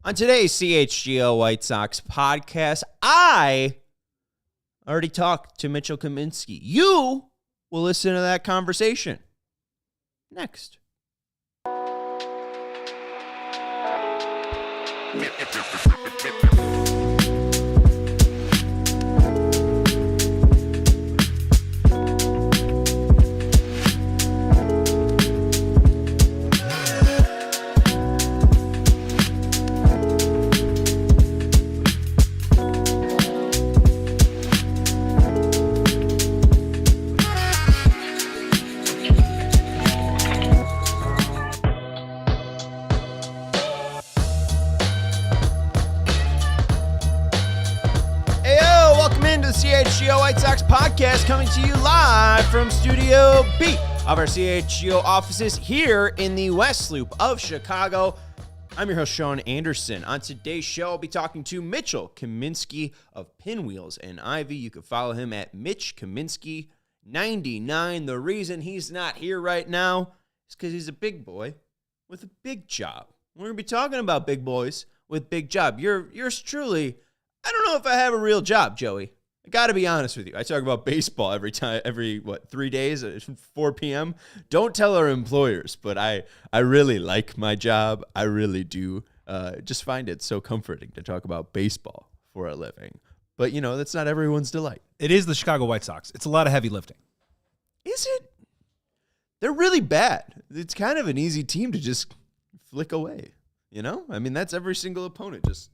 On today's CHGO White Sox podcast, I already talked to Mitchell Kaminski. You will listen to that conversation next. CHGO White Sox Podcast coming to you live from Studio B of our CHGO offices here in the West Loop of Chicago. I'm your host, Sean Anderson. On today's show, I'll be talking to Mitchell Kaminski of Pinwheels and Ivy. You can follow him at Mitch Kaminski 99. The reason he's not here right now is because he's a big boy with a big job. We're going to be talking about big boys with big job. Yours truly, I don't know if I have a real job, Joey. I got to be honest with you. I talk about baseball every 3 days at 4 p.m. Don't tell our employers, but I really like my job. I really do. Just find it so comforting to talk about baseball for a living. But, you know, that's not everyone's delight. It is the Chicago White Sox. It's a lot of heavy lifting. Is it? They're really bad. It's kind of an easy team to just flick away, you know? I mean, that's every single opponent just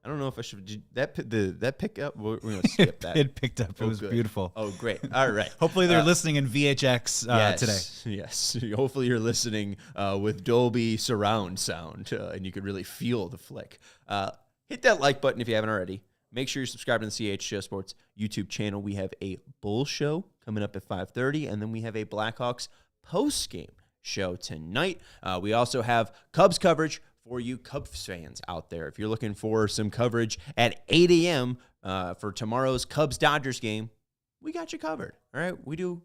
I don't know if I should that pick up. We're going to skip that. It picked up. It was good. Beautiful. Oh, great. All right. Hopefully they're listening in VHX today. Yes. Hopefully you're listening with Dolby surround sound and you could really feel the flick. Hit that like button if you haven't already. Make sure you're subscribed to the CHGO Sports YouTube channel. We have a Bull show coming up at 5:30, and then we have a Blackhawks post-game show tonight. We also have Cubs coverage for you Cubs fans out there. If you're looking for some coverage at 8 a.m. For tomorrow's Cubs-Dodgers game, we got you covered, all right? We do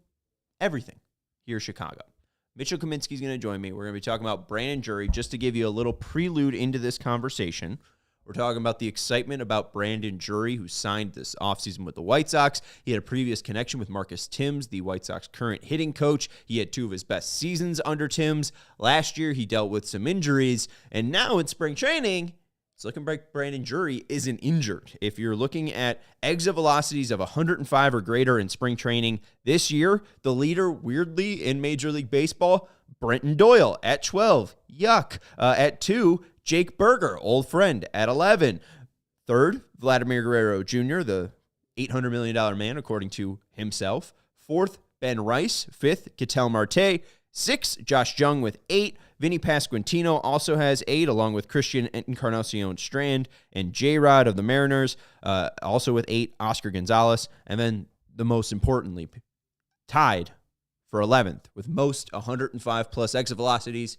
everything here in Chicago. Mitchell Kaminski is going to join me. We're going to be talking about Brandon Drury. Just to give you a little prelude into this conversation, we're talking about the excitement about Brandon Drury, who signed this offseason with the White Sox. He had a previous connection with Marcus Timms, the White Sox current hitting coach. He had two of his best seasons under Timms. Last year, he dealt with some injuries. And now in spring training, it's looking like Brandon Drury isn't injured. If you're looking at exit velocities of 105 or greater in spring training this year, the leader, weirdly, in Major League Baseball, Brenton Doyle at 12. Yuck. At 2, Jake Burger, old friend, at 11. Third, Vladimir Guerrero Jr., the $800 million man, according to himself. Fourth, Ben Rice. Fifth, Ketel Marte. Sixth, Josh Jung with 8. Vinny Pasquantino also has 8, along with Christian Encarnacion Strand and J-Rod of the Mariners, also with 8, Oscar Gonzalez. And then, the most importantly, tied for 11th with most 105-plus exit velocities,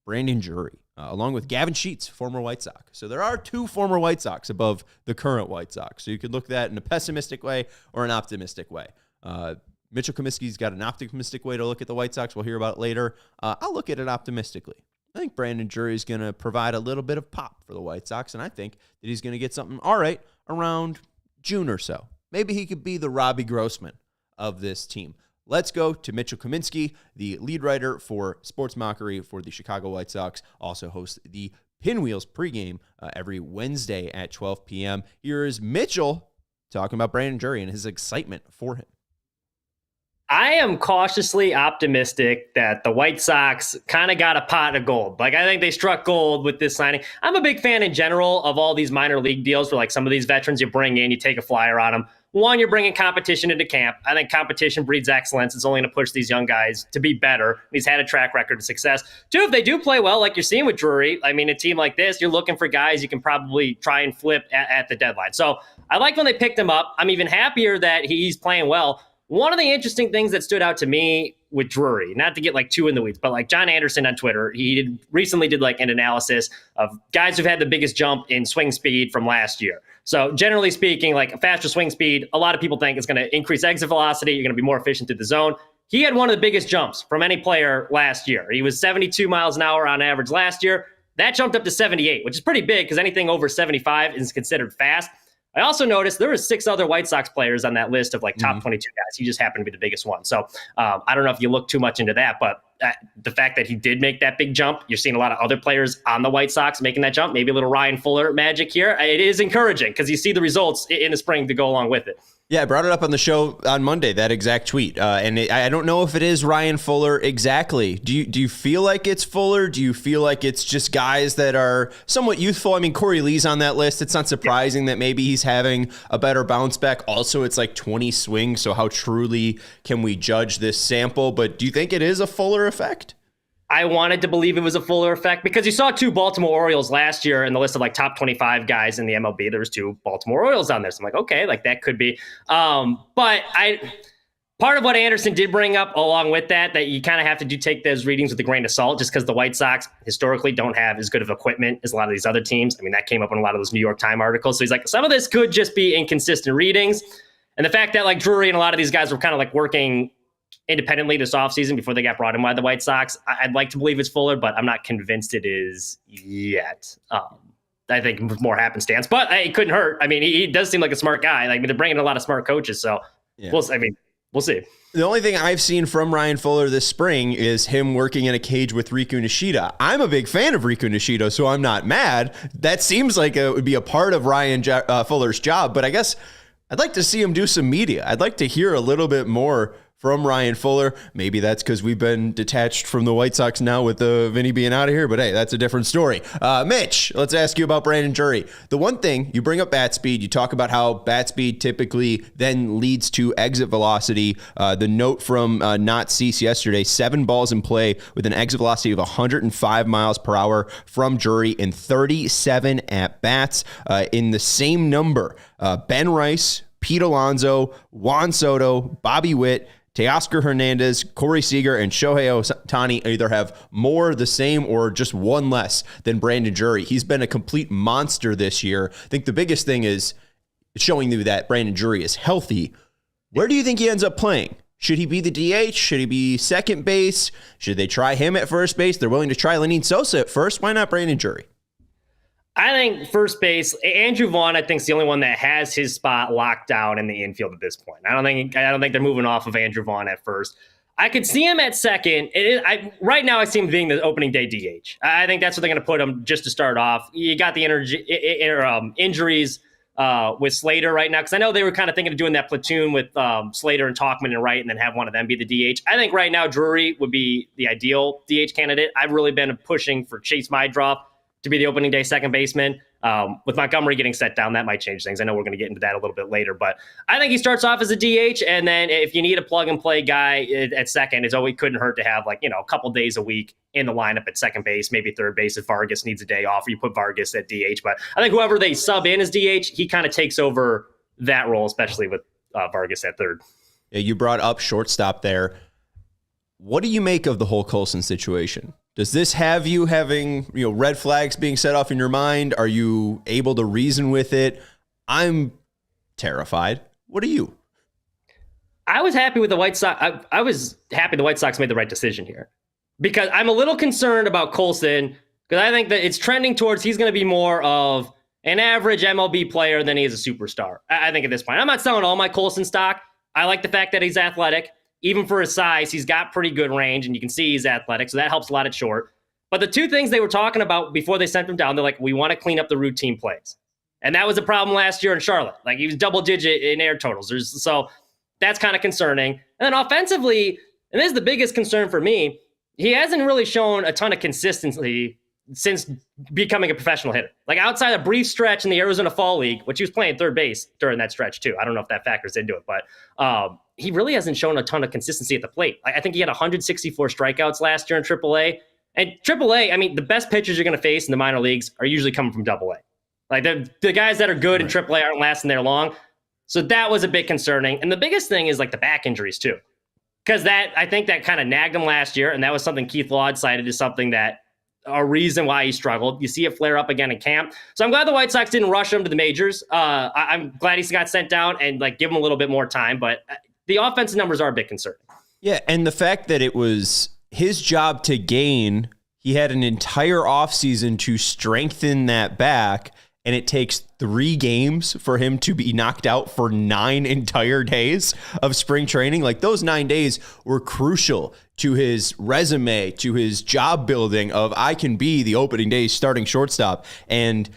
Brandon Drury, along with Gavin Sheets, former White Sox. So there are 2 former White Sox above the current White Sox. So you could look at that in a pessimistic way or an optimistic way. Mitchell Kaminski's got an optimistic way to look at the White Sox. We'll hear about it later. I'll look at it optimistically. I think Brandon Drury is going to provide a little bit of pop for the White Sox, and I think that he's going to get something all right around June or so. Maybe he could be the Robbie Grossman of this team. Let's go to Mitchell Kaminski, the lead writer for Sports Mockery for the Chicago White Sox, also hosts the Pinwheels pregame every Wednesday at 12 p.m. Here is Mitchell talking about Brandon Drury and his excitement for him. I am cautiously optimistic that the White Sox kind of got a pot of gold. Like, I think they struck gold with this signing. I'm a big fan in general of all these minor league deals where, like, some of these veterans you bring in, you take a flyer on them. One, you're bringing competition into camp. I think competition breeds excellence. It's only going to push these young guys to be better. He's had a track record of success. 2, if they do play well, like you're seeing with Drury, I mean, a team like this, you're looking for guys you can probably try and flip at the deadline. So I like when they picked him up. I'm even happier that he's playing well. One of the interesting things that stood out to me with Drury, not to get like too in the weeds, but like John Anderson on Twitter, he recently did like an analysis of guys who've had the biggest jump in swing speed from last year. So generally speaking, like a faster swing speed, a lot of people think it's going to increase exit velocity. You're going to be more efficient through the zone. He had one of the biggest jumps from any player last year. He was 72 miles an hour on average last year. That jumped up to 78, which is pretty big because anything over 75 is considered fast. I also noticed there were 6 other White Sox players on that list of like top 22 guys. He just happened to be the biggest one. So I don't know if you look too much into that, but the fact that he did make that big jump, you're seeing a lot of other players on the White Sox making that jump, maybe a little Ryan Fuller magic here. It is encouraging because you see the results in the spring to go along with it. Yeah, I brought it up on the show on Monday, that exact tweet. I don't know if it is Ryan Fuller exactly. Do you feel like it's Fuller? Do you feel like it's just guys that are somewhat youthful? I mean, Corey Lee's on that list. It's not surprising that maybe he's having a better bounce back. Also, it's like 20 swings, so how truly can we judge this sample? But do you think it is a Fuller effect? I wanted to believe it was a Fuller effect because you saw 2 Baltimore Orioles last year in the list of like top 25 guys in the MLB. There was 2 Baltimore Orioles on there. So I'm like, okay, like that could be. But part of what Anderson did bring up along with that you kind of have to take those readings with a grain of salt just because the White Sox historically don't have as good of equipment as a lot of these other teams. I mean, that came up in a lot of those New York Times articles. So he's like, some of this could just be inconsistent readings. And the fact that like Drury and a lot of these guys were kind of like working independently this offseason before they got brought in by the White Sox, I'd like to believe it's Fuller, but I'm not convinced it is yet. I think more happenstance, but it couldn't hurt. I mean, he does seem like a smart guy. Like, they're bringing a lot of smart coaches, so we'll see. The only thing I've seen from Ryan Fuller this spring is him working in a cage with Riku Nishida. I'm a big fan of Riku Nishida, so I'm not mad. That seems like it would be a part of Ryan Fuller's job, but I guess I'd like to see him do some media. I'd like to hear a little bit more from Ryan Fuller. Maybe that's because we've been detached from the White Sox now with Vinny being out of here, but hey, that's a different story. Mitch, let's ask you about Brandon Drury. The one thing, you bring up bat speed, you talk about how bat speed typically then leads to exit velocity. The note from Not Cease yesterday, 7 balls in play with an exit velocity of 105 miles per hour from Drury in 37 at-bats. In the same number, Ben Rice, Pete Alonso, Juan Soto, Bobby Witt, Teoscar Hernandez, Corey Seager, and Shohei Ohtani either have more, the same, or just one less than Brandon Drury. He's been a complete monster this year. I think the biggest thing is showing you that Brandon Drury is healthy. Where do you think he ends up playing? Should he be the DH? Should he be second base? Should they try him at first base? They're willing to try Lenyn Sosa at first. Why not Brandon Drury? I think first base, Andrew Vaughn, I think, is the only one that has his spot locked down in the infield at this point. I don't think they're moving off of Andrew Vaughn at first. I could see him at second. Right now, I see him being the opening day DH. I think that's what they're going to put him just to start off. You got the injuries with Slater right now, because I know they were kind of thinking of doing that platoon with Slater and Tauchman and Wright, and then have one of them be the DH. I think right now Drury would be the ideal DH candidate. I've really been pushing for Chase Mydroff to be the opening day second baseman. With Montgomery getting set down, that might change things. I know we're going to get into that a little bit later, but I think he starts off as a DH, and then if you need a plug and play guy at second, it's always couldn't hurt to have a couple days a week in the lineup at second base, maybe third base if Vargas needs a day off, or you put Vargas at DH. But I think whoever they sub in as DH, he kind of takes over that role, especially with Vargas at third. Yeah, you brought up shortstop there. What do you make of the whole Colson situation? Does this have you having red flags being set off in your mind? Are you able to reason with it? I'm terrified. What are you? I was happy with the White Sox. I was happy the White Sox made the right decision here, because I'm a little concerned about Colson, because I think that it's trending towards he's going to be more of an average MLB player than he is a superstar. I think at this point, I'm not selling all my Colson stock. I like the fact that he's athletic. Even for his size, he's got pretty good range, and you can see he's athletic, so that helps a lot at short. But the two things they were talking about before they sent him down, they're like, we want to clean up the routine plays. And that was a problem last year in Charlotte. Like, he was double-digit in air totals. So that's kind of concerning. And then offensively, and this is the biggest concern for me, he hasn't really shown a ton of consistency since becoming a professional hitter. Like, outside a brief stretch in the Arizona Fall League, which he was playing third base during that stretch too. I don't know if that factors into it, but he really hasn't shown a ton of consistency at the plate. I think he had 164 strikeouts last year in AAA. And AAA, I mean, the best pitchers you're going to face in the minor leagues are usually coming from AA. Like, the guys that are good in AAA aren't lasting there long. So that was a bit concerning. And the biggest thing is like the back injuries too. Because I think that kind of nagged him last year. And that was something Keith Law cited as something that a reason why he struggled. You see it flare up again in camp. So I'm glad the White Sox didn't rush him to the majors. I'm glad he got sent down and give him a little bit more time. But the offensive numbers are a bit concerning. Yeah, and the fact that it was his job to gain he had an entire offseason to strengthen that back, and it takes 3 games for him to be knocked out for 9 entire days of spring training. Like, those 9 days were crucial to his resume, to his job building of, I can be the opening day starting shortstop. And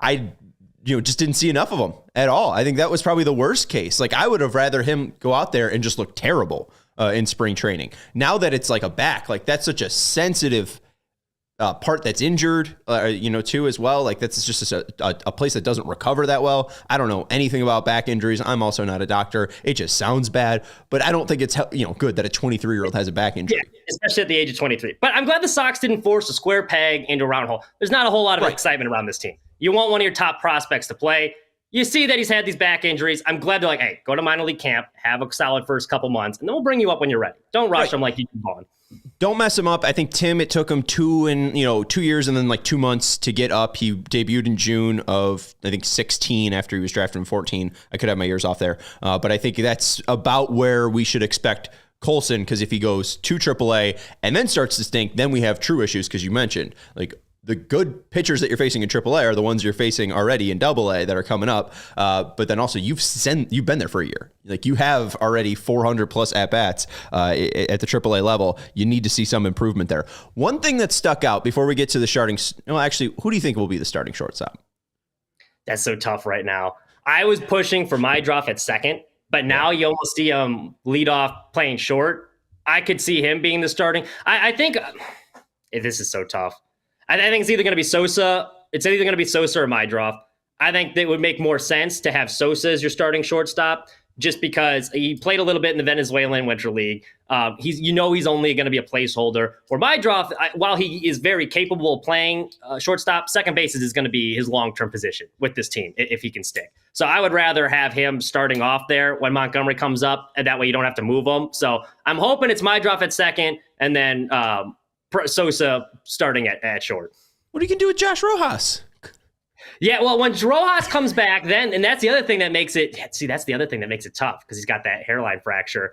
I just didn't see enough of him at all. I think that was probably the worst case. Like, I would have rather him go out there and just look terrible in spring training. Now that it's like a back, like, that's such a sensitive part that's injured, too, as well. Like, that's just a place that doesn't recover that well. I don't know anything about back injuries. I'm also not a doctor. It just sounds bad, but I don't think it's good that a 23-year-old has a back injury. Yeah, especially at the age of 23. But I'm glad the Sox didn't force a square peg into a round hole. There's not a whole lot of excitement around this team. You want one of your top prospects to play. You see that he's had these back injuries. I'm glad they're like, hey, go to minor league camp, have a solid first couple months, and then we'll bring you up when you're ready. Don't rush him like you did Vaughn. Don't mess him up. I think Tim, it took him 2 years and then like 2 months to get up. He debuted in June of, I think, 16 after he was drafted in 14. I could have my years off there. But I think that's about where we should expect Colson, because if he goes to AAA and then starts to stink, then we have true issues, because you mentioned, like, the good pitchers that you're facing in AAA are the ones you're facing already in AA that are coming up. But then also you've been there for a year. Like, you have already 400 plus at bats at the AAA level. You need to see some improvement there. One thing that stuck out before we get to the starting, who do you think will be the starting shortstop? That's so tough right now. I was pushing for Mydroff at second, but now you almost see him lead off playing short. I could see him being the starting. I think this is so tough. I think it's either going to be Sosa. It's either going to be Sosa or Mydroff. I think that would make more sense to have Sosa as your starting shortstop, just because he played a little bit in the Venezuelan Winter League. He's only going to be a placeholder. Or Mydroff, while he is very capable of playing shortstop, second base is going to be his long-term position with this team if he can stick. So I would rather have him starting off there when Montgomery comes up, and that way you don't have to move him. So I'm hoping it's Mydroff at second, and then Sosa starting at short. What are you going to do with Josh Rojas? Yeah, well, when Rojas comes back, and that's the other thing that makes it. That's the other thing that makes it tough, because he's got that hairline fracture.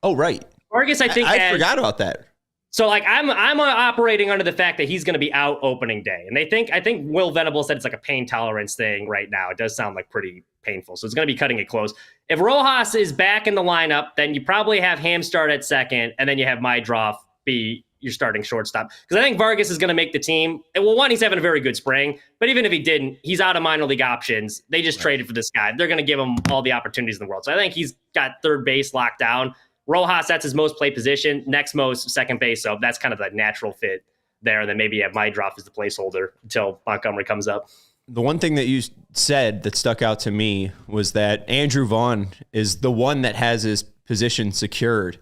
Right. Vargas, I think I forgot about that. So, like, I'm operating under the fact that he's going to be out opening day, and I think Will Venable said it's like a pain tolerance thing right now. It does sound like pretty painful, so it's going to be cutting it close. If Rojas is back in the lineup, then you probably have him start at second, and then you have Mydroff be your starting shortstop, because I think Vargas is going to make the team. And well, one, he's having a very good spring, but even if he didn't, he's out of minor league options. They just traded for this guy. They're going to give him all the opportunities in the world. So I think he's got third base locked down. Rojas, that's his most played position. Next most, second base. So that's kind of the natural fit there. And then maybe you have Mydroff as the placeholder until Montgomery comes up. The one thing that you said that stuck out to me was that Andrew Vaughn is the one that has his position secured.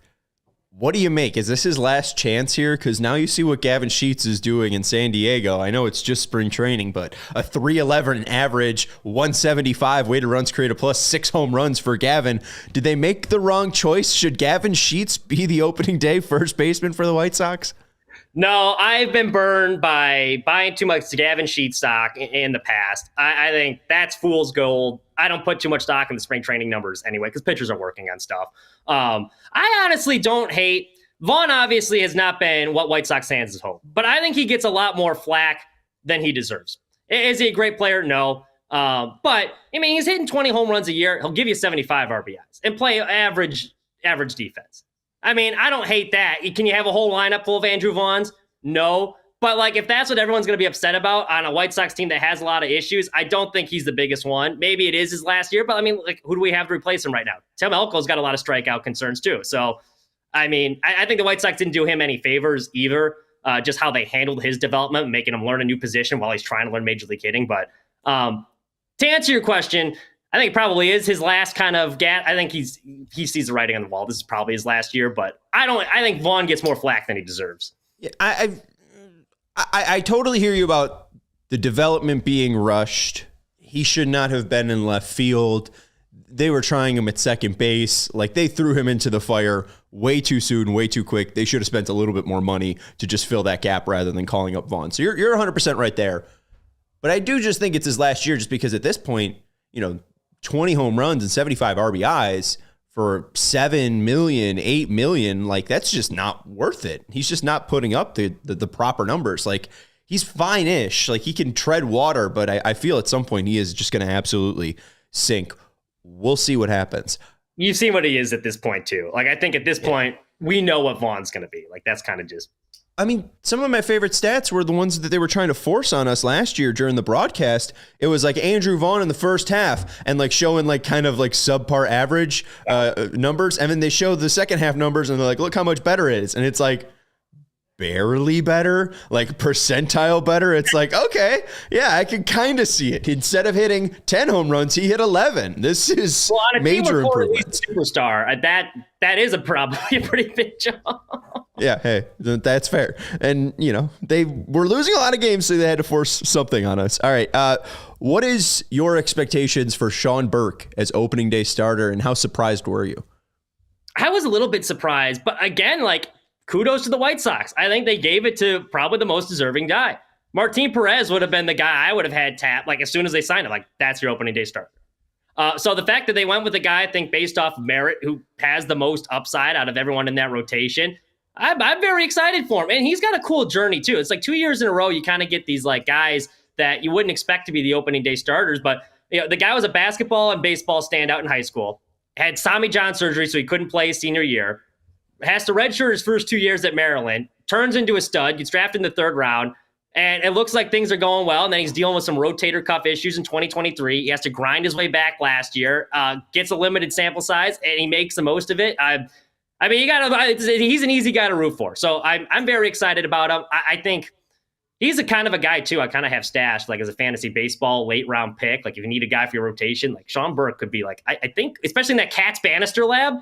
What do you make? Is this his last chance here? Because now you see what Gavin Sheets is doing in San Diego. I know it's just spring training, but a 3.11 average, 175 weighted runs created plus 6 home runs for Gavin. Did they make the wrong choice? Should Gavin Sheets be the opening day first baseman for the White Sox? No, I've been burned by buying too much Gavin Sheets stock in the past. I think that's fool's gold. I don't put too much stock in the spring training numbers anyway, because pitchers are working on stuff. I honestly don't hate. Vaughn obviously has not been what White Sox fans hope, but I think he gets a lot more flack than he deserves. Is he a great player? No. But, I mean, he's hitting 20 home runs a year. He'll give you 75 RBIs and play average defense. I mean, I don't hate that. Can you have a whole lineup full of Andrew Vaughns? No. But, like, if that's what everyone's going to be upset about on a White Sox team that has a lot of issues, I don't think he's the biggest one. Maybe it is his last year, but, I mean, like, who do we have to replace him right now? Tim Elko's got a lot of strikeout concerns, too. So, I mean, I think the White Sox didn't do him any favors either, just how they handled his development, making him learn a new position while he's trying to learn Major League hitting. But to answer your question, I think it probably is his last kind of I think he sees the writing on the wall. This is probably his last year, but I think Vaughn gets more flack than he deserves. Yeah, I totally hear you about the development being rushed. He should not have been in left field. They were trying him at second base. Like, they threw him into the fire way too soon, way too quick. They should have spent a little bit more money to just fill that gap rather than calling up Vaughn. So you're 100% right there. But I do just think it's his last year, just because at this point, 20 home runs and 75 RBIs for 7 million, 8 million, like that's just not worth it. He's just not putting up the proper numbers. Like he's fine-ish. Like he can tread water, but I feel at some point he is just going to absolutely sink. We'll see what happens. You've seen what he is at this point too. Like I think at this point we know what Vaughn's going to be. Like that's kind of just. I mean, some of my favorite stats were the ones that they were trying to force on us last year during the broadcast. It was like Andrew Vaughn in the first half and like showing like kind of like subpar average numbers. And then they show the second half numbers and they're like, look how much better it is. And it's like barely better, like percentile better. It's like, okay, yeah, I can kind of see it. Instead of hitting 10 home runs, he hit 11. This is major improvement. Superstar, that is probably a pretty big jump. Yeah, hey, that's fair. And, you know, they were losing a lot of games, so they had to force something on us. All right, what is your expectations for Sean Burke as opening day starter, and how surprised were you? I was a little bit surprised, but again, like, kudos to the White Sox. I think they gave it to probably the most deserving guy. Martin Perez would have been the guy I would have had tapped, like, as soon as they signed him. Like, that's your opening day starter. So the fact that they went with a guy, I think, based off merit, who has the most upside out of everyone in that rotation, I'm very excited for him. And he's got a cool journey, too. It's like 2 years in a row, you kind of get these like guys that you wouldn't expect to be the opening day starters. But you know, the guy was a basketball and baseball standout in high school, had Tommy John surgery, so he couldn't play his senior year, has to redshirt his first 2 years at Maryland, turns into a stud, gets drafted in the third round, and it looks like things are going well. And then he's dealing with some rotator cuff issues in 2023. He has to grind his way back last year, gets a limited sample size, and he makes the most of it. I mean, he's an easy guy to root for. So I'm very excited about him. I think he's a kind of a guy, too, I kind of have stashed, like, as a fantasy baseball late round pick. Like, if you need a guy for your rotation, like, Sean Burke could be, like, I think, especially in that Katz Bannister lab,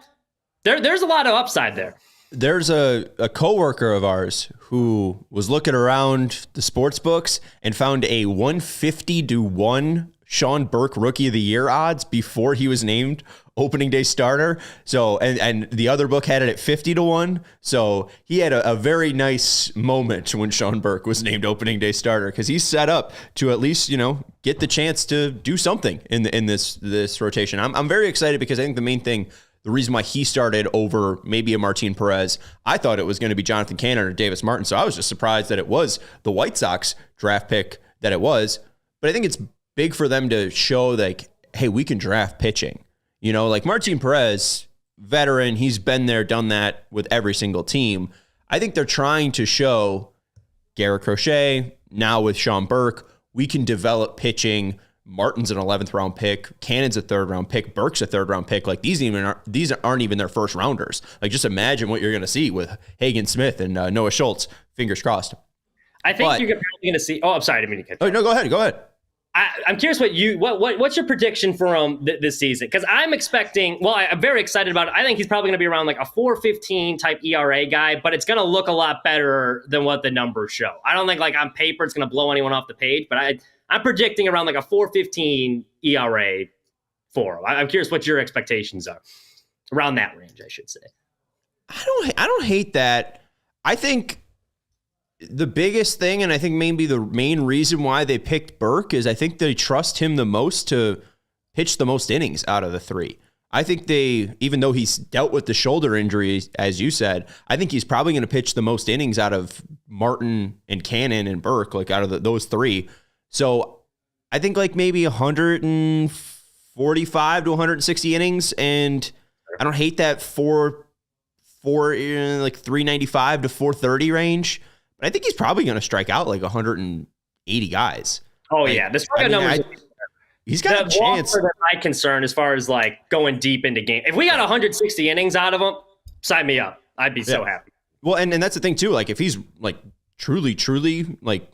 there's a lot of upside there. There's a coworker of ours who was looking around the sports books and found a 150-1 Sean Burke Rookie of the Year odds before he was named opening day starter. So, and the other book had it at 50-1. So he had a very nice moment when Sean Burke was named opening day starter, because he's set up to at least, you know, get the chance to do something in this rotation. I'm very excited, because I think the main thing, the reason why he started over maybe a Martin Perez, I thought it was going to be Jonathan Cannon or Davis Martin. So I was just surprised that it was the White Sox draft pick that it was. But I think it's big for them to show, like, hey, we can draft pitching. You know, like Martin Perez, veteran, he's been there, done that with every single team. I think they're trying to show Garrett Crochet, now with Sean Burke, we can develop pitching. Martin's an 11th round pick. Cannon's a 3rd round pick. Burke's a 3rd round pick. Like these aren't even their first rounders. Like just imagine what you're going to see with Hagen Smith and Noah Schultz. Fingers crossed. I think you're probably going to see. Oh, I'm sorry, I didn't mean to catch you. Oh no, go ahead. I'm curious what's your prediction for him this season? Because I'm expecting. Well, I'm very excited about it. I think he's probably going to be around like a 4.15 type ERA guy, but it's going to look a lot better than what the numbers show. I don't think like on paper it's going to blow anyone off the page, but I'm predicting around like a 4.15 ERA for him. I'm curious what your expectations are around that range, I should say. I don't hate that. I think the biggest thing, and I think maybe the main reason why they picked Burke, is I think they trust him the most to pitch the most innings out of the three. I think even though he's dealt with the shoulder injury, as you said, I think he's probably going to pitch the most innings out of Martin and Cannon and Burke, like out of those three. So I think like maybe 145 to 160 innings, and I don't hate that like 395 to 430 range. But I think he's probably going to strike out like 180 guys. Oh yeah, the strikeout numbers. He's got a chance. My concern as far as like going deep into game. If we got 160 innings out of him, sign me up. I'd be so happy. Well, and that's the thing too. Like if he's like truly like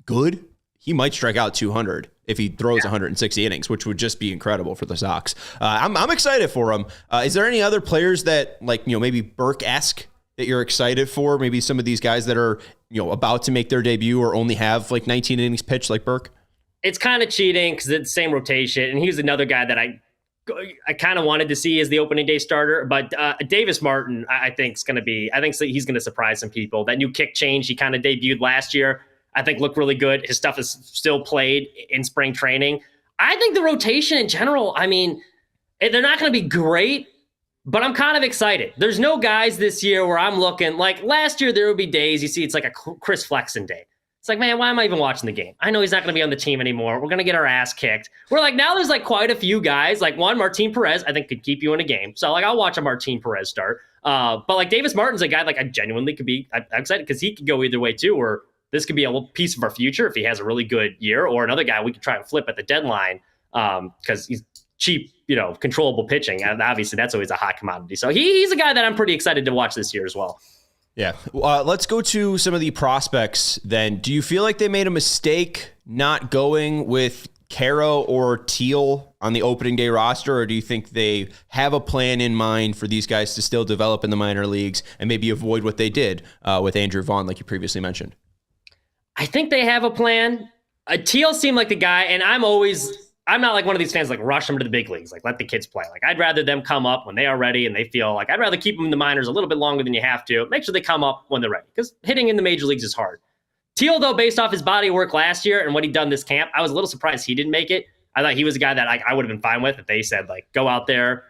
good, he might strike out 200 if he throws 160 innings, which would just be incredible for the Sox. I'm excited for him. Is there any other players that like, you know, maybe Burke-esque that you're excited for? Maybe some of these guys that are, you know, about to make their debut or only have like 19 innings pitched like Burke? It's kind of cheating because it's the same rotation. And he's another guy that I kind of wanted to see as the opening day starter. But Davis Martin, I think he's going to surprise some people. That new kick change he kind of debuted last year, I think looked really good. His stuff is still played in spring training. I think the rotation in general, I mean, they're not going to be great, But I'm kind of excited. There's no guys this year where I'm looking like last year. There would be days you see it's like a Chris Flexen day. It's like, man, why am I even watching the game? I know he's not going to be on the team anymore. We're going to get our ass kicked. We're like, now there's like quite a few guys. Like one, Martin Perez, I think could keep you in a game. So like I'll watch a Martin Perez start. But like Davis Martin's a guy like I genuinely could be I'm excited because he could go either way too. Or this could be a little piece of our future if he has a really good year, or another guy we could try and flip at the deadline because he's cheap, controllable pitching. And obviously that's always a hot commodity. So he's a guy that I'm pretty excited to watch this year as well. Yeah. Let's go to some of the prospects then. Do you feel like they made a mistake not going with Caro or Teal on the opening day roster, or do you think they have a plan in mind for these guys to still develop in the minor leagues and maybe avoid what they did with Andrew Vaughn, like you previously mentioned? I think they have a plan. Teal seemed like the guy, and I'm not like one of these fans like rush them to the big leagues, like let the kids play. Like I'd rather them come up when they are ready and they feel like I'd rather keep them in the minors a little bit longer than you have to. Make sure they come up when they're ready because hitting in the major leagues is hard. Teal, though, based off his body of work last year and what he'd done this camp, I was a little surprised he didn't make it. I thought he was a guy that I would have been fine with if they said like go out there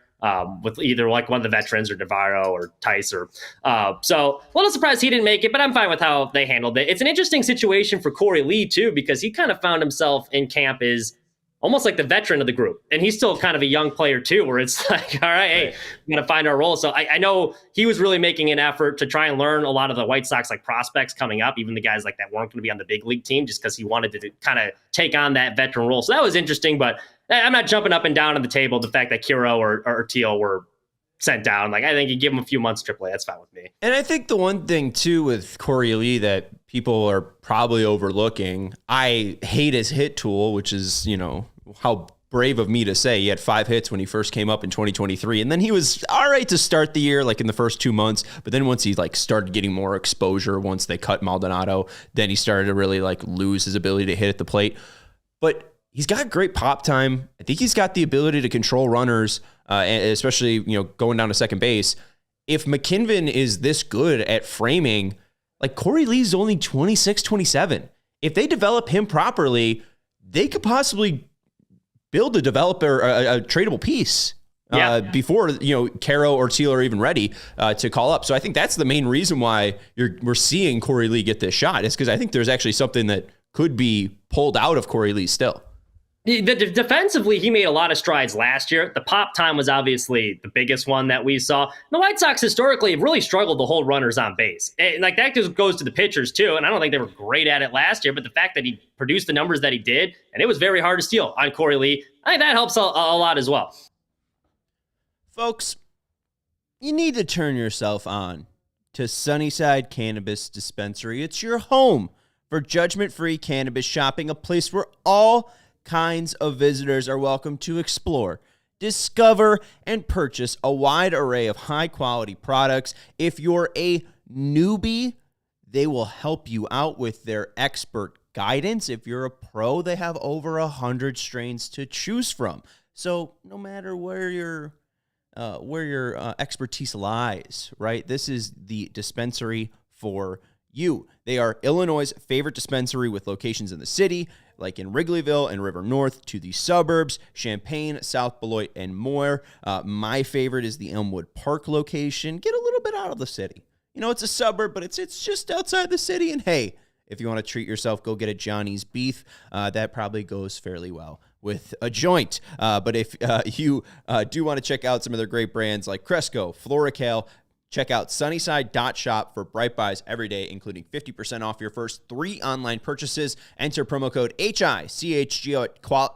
with either like one of the veterans or Navarro or Tice or so a little surprised he didn't make it, but I'm fine with how they handled it. It's an interesting situation for Corey Lee too, because he kind of found himself in camp as almost like the veteran of the group. And he's still kind of a young player too, where it's like, all right, hey, we're going to find our role. So I know he was really making an effort to try and learn a lot of the White Sox like prospects coming up, even the guys like that weren't going to be on the big league team, just because he wanted to kind of take on that veteran role. So that was interesting, but I'm not jumping up and down on the table the fact that Kiro or Teal were sent down. Like I think you give him a few months AAA, that's fine with me. And I think the one thing too with Corey Lee that people are probably overlooking, I hate his hit tool, which is, how brave of me to say. He had 5 hits when he first came up in 2023. And then he was all right to start the year, like in the first 2 months. But then once he like started getting more exposure, once they cut Maldonado, then he started to really like lose his ability to hit at the plate. But he's got great pop time. I think he's got the ability to control runners, especially, going down to second base. If McKinven is this good at framing, like Corey Lee's only 26, 27. If they develop him properly, they could possibly build a developer, a tradable piece before, Caro or Teal are even ready to call up. So I think that's the main reason why we're seeing Corey Lee get this shot, is because I think there's actually something that could be pulled out of Corey Lee still. Defensively, he made a lot of strides last year. The pop time was obviously the biggest one that we saw. The White Sox historically have really struggled to hold runners on base. And like that just goes to the pitchers too. And I don't think they were great at it last year, but the fact that he produced the numbers that he did, and it was very hard to steal on Corey Lee, I think that helps a lot as well. Folks, you need to turn yourself on to Sunnyside Cannabis Dispensary. It's your home for judgment-free cannabis shopping, a place where all kinds of visitors are welcome to explore, discover, and purchase a wide array of high-quality products. If you're a newbie, they will help you out with their expert guidance. If you're a pro, they have over 100 strains to choose from. So no matter where your expertise lies, right? This is the dispensary for you. They are Illinois' favorite dispensary with locations in the city, like in Wrigleyville and River North, to the suburbs, Champaign, South Beloit, and more. My favorite is the Elmwood Park location. Get a little bit out of the city. It's a suburb, but it's just outside the city. And hey, if you want to treat yourself, go get a Johnny's Beef. That probably goes fairly well with a joint. But if you do want to check out some of their great brands like Cresco, Florical, check out sunnyside.shop for Bright Buys every day, including 50% off your first 3 online purchases. Enter promo code HICHGO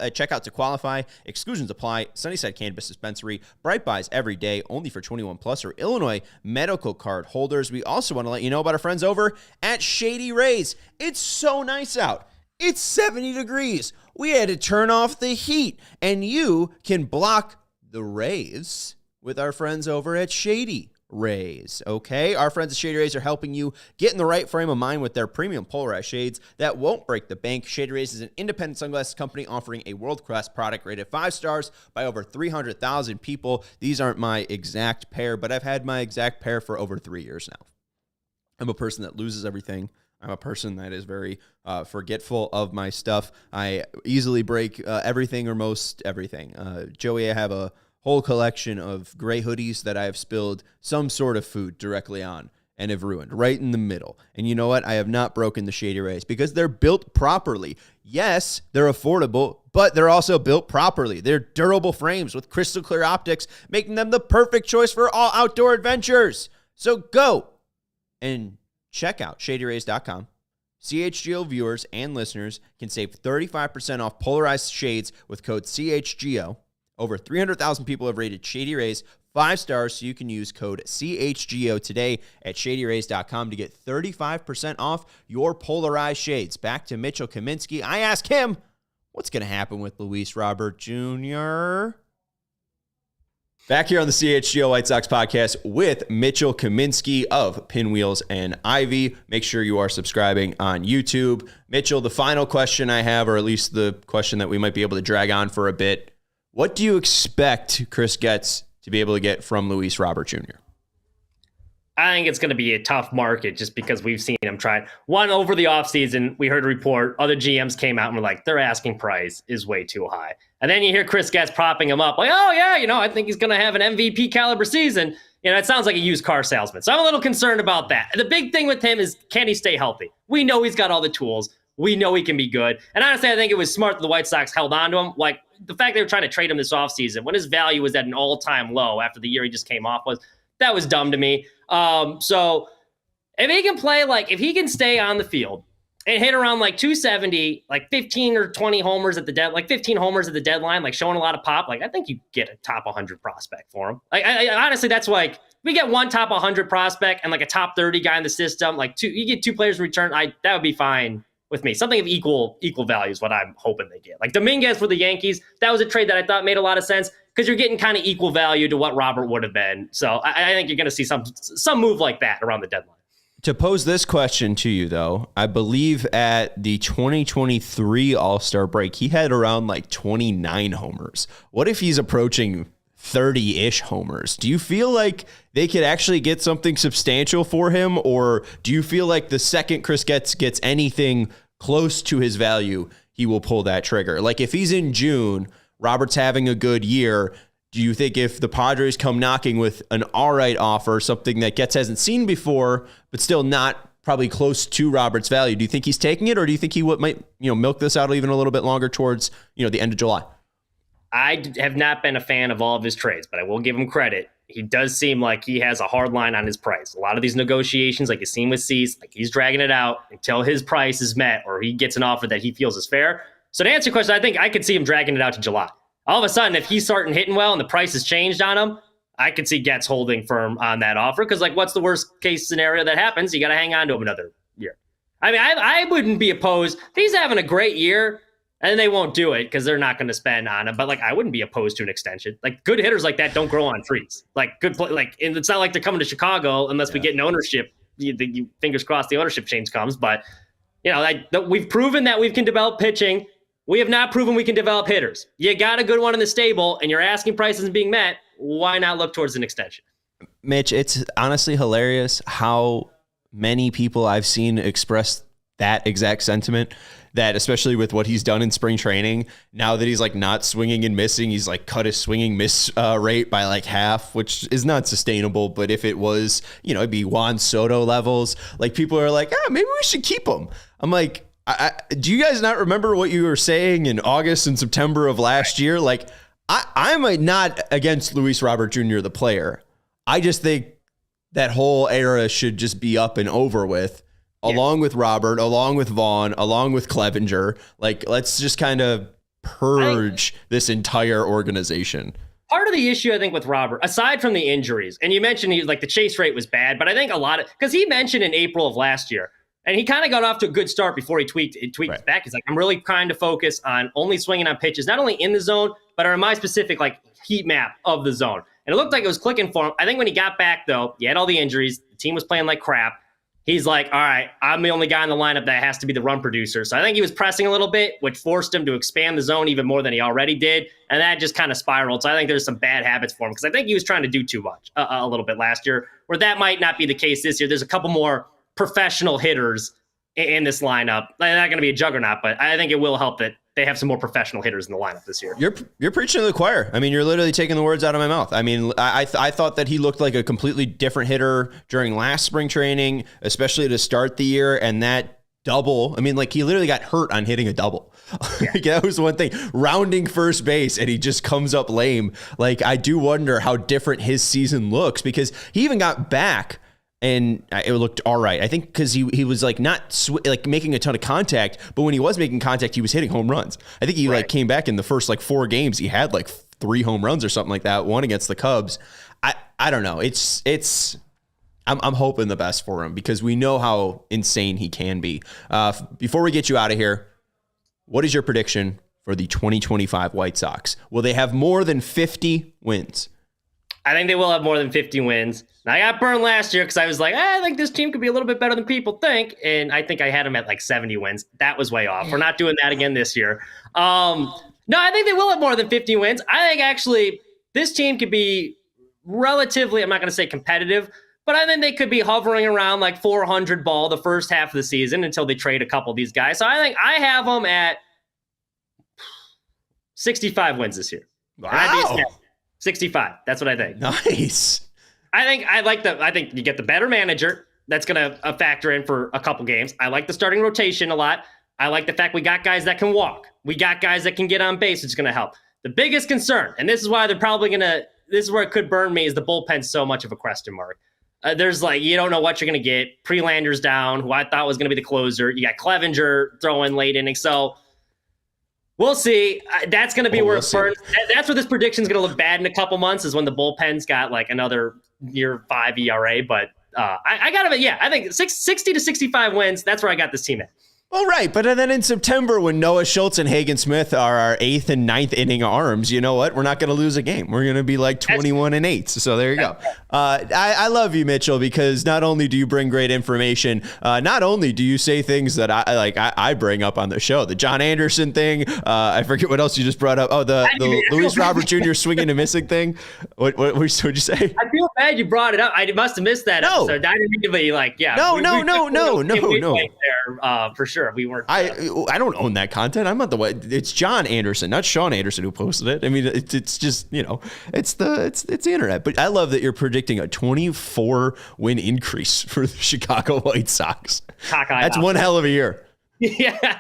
at checkout to qualify. Exclusions apply. Sunnyside Cannabis Dispensary. Bright Buys every day, only for 21 plus or Illinois medical card holders. We also want to let you know about our friends over at Shady Rays. It's so nice out. It's 70 degrees. We had to turn off the heat, and you can block the rays with our friends over at Shady Rays, okay? Our friends at Shady Rays are helping you get in the right frame of mind with their premium polarized shades that won't break the bank. Shady Rays is an independent sunglasses company offering a world-class product rated 5 stars by over 300,000 people. These aren't my exact pair, but I've had my exact pair for over 3 years now. I'm a person that loses everything. I'm a person that is very forgetful of my stuff. I easily break everything or most everything. Joey, I have a whole collection of gray hoodies that I have spilled some sort of food directly on and have ruined right in the middle. And you know what? I have not broken the Shady Rays because they're built properly. Yes, they're affordable, but they're also built properly. They're durable frames with crystal clear optics, making them the perfect choice for all outdoor adventures. So go and check out shadyrays.com. CHGO viewers and listeners can save 35% off polarized shades with code CHGO. Over 300,000 people have rated Shady Rays 5 stars, so you can use code CHGO today at shadyrays.com to get 35% off your polarized shades. Back to Mitchell Kaminski. I ask him, what's going to happen with Luis Robert Jr.? Back here on the CHGO White Sox podcast with Mitchell Kaminski of Pinwheels and Ivy. Make sure you are subscribing on YouTube. Mitchell, the final question I have, or at least the question that we might be able to drag on for a bit. What do you expect Chris Getz to be able to get from Luis Robert Jr.? I think it's going to be a tough market just because we've seen him try. One, over the offseason, we heard a report, other GMs came out and were like, their asking price is way too high. And then you hear Chris Getz propping him up like, oh, yeah, I think he's going to have an MVP caliber season. It sounds like a used car salesman. So I'm a little concerned about that. The big thing with him is, can he stay healthy? We know he's got all the tools. We know he can be good. And honestly, I think it was smart that the White Sox held on to him. Like, the fact they were trying to trade him this offseason when his value was at an all-time low after the year he just came off that was dumb to me. So if he can play, if he can stay on the field and hit around 270, 15 or 20 homers at the 15 homers at the deadline, showing a lot of pop, I think you get a top 100 prospect for him. I honestly, that's we get one top 100 prospect and a top 30 guy in the system, you get 2 players in return. That would be fine with me. Something of equal value is what I'm hoping they get. Dominguez for the Yankees, that was a trade that I thought made a lot of sense because you're getting kind of equal value to what Robert would have been. So I think you're going to see some move like that around the deadline. To pose this question to you, though, I believe at the 2023 All-Star break, he had around 29 homers. What if he's approaching 30-ish homers? Do you feel like they could actually get something substantial for him? Or do you feel like the second Chris Getz gets anything close to his value, he will pull that trigger? If he's in June, Robert's having a good year, do you think if the Padres come knocking with an all right offer, something that Getz hasn't seen before, but still not probably close to Robert's value, do you think he's taking it? Or do you think he might milk this out even a little bit longer towards the end of July? I have not been a fan of all of his trades, but I will give him credit. He does seem like he has a hard line on his price. A lot of these negotiations, like you've seen with Cease, he's dragging it out until his price is met or he gets an offer that he feels is fair. So to answer your question, I think I could see him dragging it out to July. All of a sudden, if he's starting hitting well and the price has changed on him, I could see Getz holding firm on that offer because, what's the worst case scenario that happens? You got to hang on to him another year. I mean, I wouldn't be opposed. If he's having a great year, and they won't do it because they're not going to spend on it. But I wouldn't be opposed to an extension. Good hitters like that don't grow on trees. Good play. And it's not like they're coming to Chicago unless we get an ownership. You fingers crossed the ownership change comes. But we've proven that we can develop pitching. We have not proven we can develop hitters. You got a good one in the stable, and your asking price isn't being met. Why not look towards an extension? Mitch, it's honestly hilarious how many people I've seen express that exact sentiment. That especially with what he's done in spring training, now that he's not swinging and missing, he's cut his swinging miss rate by half, which is not sustainable. But if it was, it'd be Juan Soto levels. People are maybe we should keep him. I'm do you guys not remember what you were saying in August and September of last year? I'm not against Luis Robert Jr., the player. I just think that whole era should just be up and over with. Along with Robert, along with Vaughn, along with Clevenger. Let's just kind of purge this entire organization. Part of the issue, I think, with Robert, aside from the injuries, and you mentioned the chase rate was bad, but I think because he mentioned in April of last year, and he kind of got off to a good start before he tweaked right. Back. He's I'm really trying to focus on only swinging on pitches, not only in the zone, but on my specific heat map of the zone. And it looked like it was clicking for him. I think when he got back, though, he had all the injuries. The team was playing like crap. He's all right, I'm the only guy in the lineup that has to be the run producer. So I think he was pressing a little bit, which forced him to expand the zone even more than he already did. And that just kind of spiraled. So I think there's some bad habits for him because I think he was trying to do too much a little bit last year, where that might not be the case this year. There's a couple more professional hitters in this lineup. They're not going to be a juggernaut, but I think it will help that they have some more professional hitters in the lineup this year. You're preaching to the choir. I mean, you're literally taking the words out of my mouth. I mean, I thought that he looked like a completely different hitter during last spring training, especially to start the year, and that double. I mean, like, he literally got hurt on hitting a double. Yeah. That was one thing, rounding first base, and he just comes up lame. Like, I do wonder how different his season looks, because he even got back and it looked all right. I think because he was like not like making a ton of contact, but when he was making contact, he was hitting home runs. I think he like came back in the first like 4 games. He had like 3 home runs or something like that. One against the Cubs. I don't know. I'm hoping the best for him, because we know how insane he can be. Before we get you out of here, what is your prediction for the 2025 White Sox? Will they have more than 50 wins? I think they will have more than 50 wins. Now, I got burned last year because I was like, I think this team could be a little bit better than people think. And I think I had them at like 70 wins. That was way off. We're not doing that again this year. No, I think they will have more than 50 wins. I think actually this team could be relatively, I'm not going to say competitive, but I think they could be hovering around like 400 ball the first half of the season until they trade a couple of these guys. So I think I have them at 65 wins this year. Wow. 65. That's what I think. Nice. I think you get the better manager. That's going to factor in for a couple games. I like the starting rotation a lot. I like the fact we got guys that can walk. We got guys that can get on base. It's going to help. The biggest concern, and this is why they're probably going to, this is where it could burn me, is the bullpen's so much of a question mark. There's like, you don't know what you're going to get. Prelander's down, who I thought was going to be the closer. You got Clevenger throwing late innings. So we'll see. That's going to be where it burns. That's where this prediction is going to look bad in a couple months, is when the bullpen's got like another year 5 ERA. But I got it. Yeah, I think 60 to 65 wins. That's where I got this team at. Well, right. But then in September, when Noah Schultz and Hagen Smith are our 8th and 9th inning arms, you know what? We're not going to lose a game. We're going to be like 21 and 8. So there you go. I love you, Mitchell, because not only do you bring great information, not only do you say things that I bring up on the show, the John Anderson thing. I forget what else you just brought up. Oh, the Luis Robert Jr. swinging and missing thing. What'd you say? I feel bad you brought it up. I must have missed that episode. I didn't mean to be like, yeah. No. For sure. We weren't. I don't own that content. I'm not the one. It's John Anderson, not Sean Anderson, who posted it. I mean, it's just, you know, it's the internet. But I love that you're predicting a 24 win increase for the Chicago White Sox. That's one hell of a year. Yeah,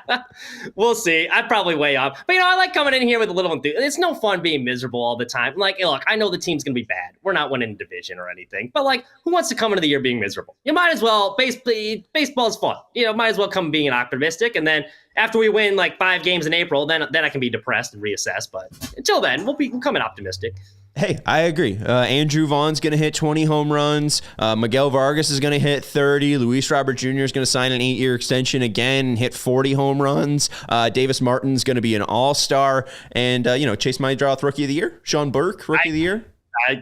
we'll see. I'm probably way off. But, you know, I like coming in here with a little enthusiasm. It's no fun being miserable all the time. Like, look, I know the team's going to be bad. We're not winning the division or anything. But, like, who wants to come into the year being miserable? You might as well. Baseball's fun. You know, might as well come being optimistic. And then after we win, like, 5 games in April, then I can be depressed and reassess. But until then, we'll come in optimistic. Hey, I agree. Andrew Vaughn's going to hit 20 home runs. Miguel Vargas is going to hit 30. Luis Robert Jr. is going to sign an 8-year extension again and hit 40 home runs. Davis Martin's going to be an all-star. And, Chase Maydroth, Rookie of the Year. Sean Burke, Rookie of the Year.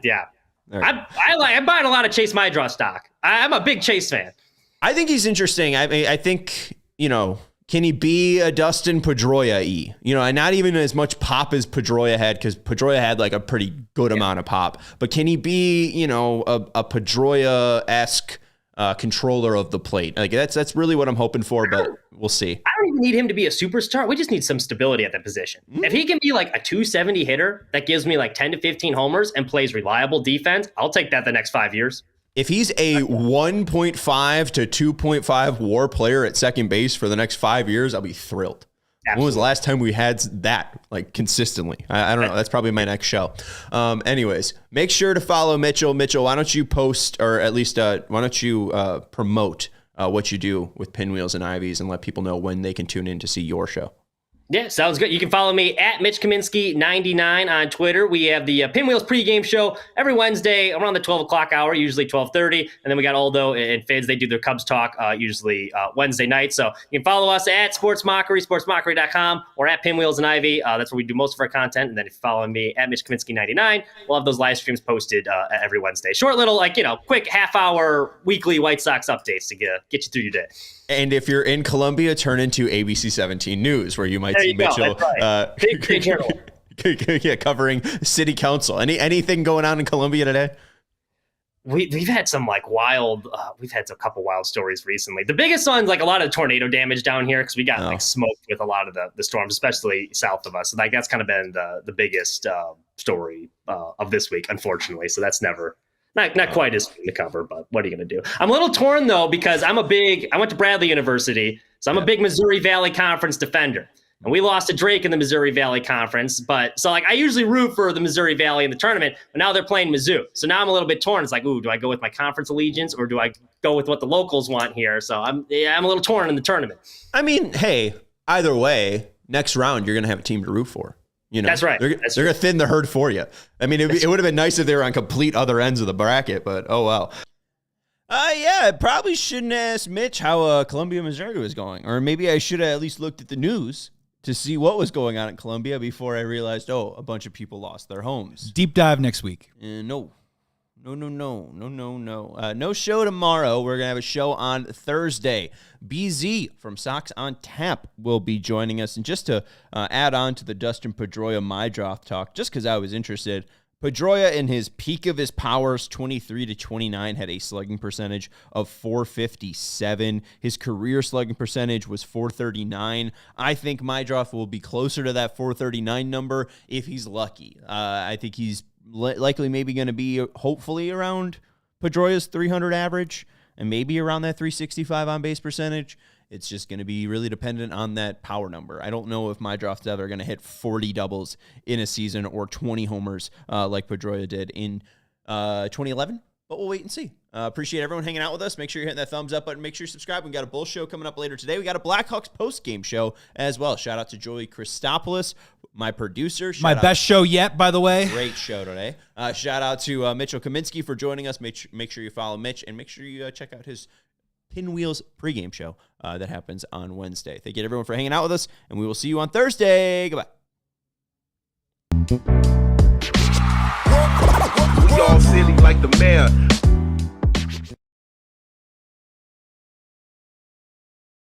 Yeah. Right. I'm buying a lot of Chase Maydroth stock. I'm a big Chase fan. I think he's interesting. I think, can he be a Dustin Pedroia-y? And not even as much pop as Pedroia had, because Pedroia had like a pretty good amount of pop. But can he be, a Pedroia-esque controller of the plate? Like that's really what I'm hoping for, but we'll see. I don't even need him to be a superstar. We just need some stability at that position. If he can be like a 270 hitter that gives me like 10 to 15 homers and plays reliable defense, I'll take that the next 5 years. If he's a 1.5 to 2.5 WAR player at second base for the next 5 years, I'll be thrilled. Absolutely. When was the last time we had that like consistently? I don't know. That's probably my next show. Anyways, make sure to follow Mitchell. Mitchell, why don't you post, or at least why don't you promote what you do with Pinwheels and Ivies and let people know when they can tune in to see your show? Yeah, sounds good. You can follow me at Mitch Kaminski 99 on Twitter. We have the Pinwheels pregame show every Wednesday around the 12 o'clock hour, usually 12:30. And then we got Aldo and Fids. They do their Cubs talk usually Wednesday night. So you can follow us at Sports Mockery, sportsmockery.com, or at Pinwheels and Ivy. That's where we do most of our content. And then if you follow me at Mitch Kaminski 99, we'll have those live streams posted every Wednesday. Short little, quick half-hour weekly White Sox updates to get you through your day. And if you're in Columbia, turn into ABC 17 News, where you might see Mitchell big covering city council. Anything going on in Columbia today? we've had some like wild, we've had a couple wild stories recently. The biggest one's like a lot of tornado damage down here because we got like smoked with a lot of the storms, especially south of us. So like that's kind of been the biggest story of this week, unfortunately. So that's never not quite as fun to cover, but what are you going to do? I'm a little torn though because I went to Bradley University, so I'm a big Missouri Valley Conference defender. And we lost to Drake in the Missouri Valley Conference. But so like I usually root for the Missouri Valley in the tournament, but now they're playing Mizzou. So now I'm a little bit torn. It's like, ooh, do I go with my conference allegiance or do I go with what the locals want here? So I'm a little torn in the tournament. I mean, hey, either way, next round you're going to have a team to root for. You know, that's right. They're going to thin the herd for you. I mean, it would have been nice if they were on complete other ends of the bracket, but oh well. Yeah, I probably shouldn't ask Mitch how Columbia, Missouri was going. Or maybe I should have at least looked at the news to see what was going on in Columbia before I realized, a bunch of people lost their homes. Deep dive next week. No. No show tomorrow. We're going to have a show on Thursday. BZ from Sox on Tap will be joining us. And just to add on to the Dustin Pedroia My Draft talk, just because I was interested, Pedroia, in his peak of his powers, 23 to 29, had a slugging percentage of .457. His career slugging percentage was .439. I think My Draft will be closer to that .439 number if he's lucky. I think he's likely maybe going to be hopefully around Pedroia's 300 average and maybe around that 365 on base percentage. It's just going to be really dependent on that power number. I don't know if My Draft's ever going to hit 40 doubles in a season or 20 homers like Pedroia did in 2011, but we'll wait and see. Appreciate everyone hanging out with us. Make sure you're hitting that thumbs up button. Make sure you subscribe. We got a Bulls show coming up later today. We got a Blackhawks post-game show as well. Shout out to Joey Christopoulos, my producer. My best show yet, by the way. Great show today. Shout out to Mitchell Kaminski for joining us. Make sure you follow Mitch, and make sure you check out his Pinwheels pregame show that happens on Wednesday. Thank you everyone for hanging out with us, and we will see you on Thursday. Goodbye. We all silly like the mayor.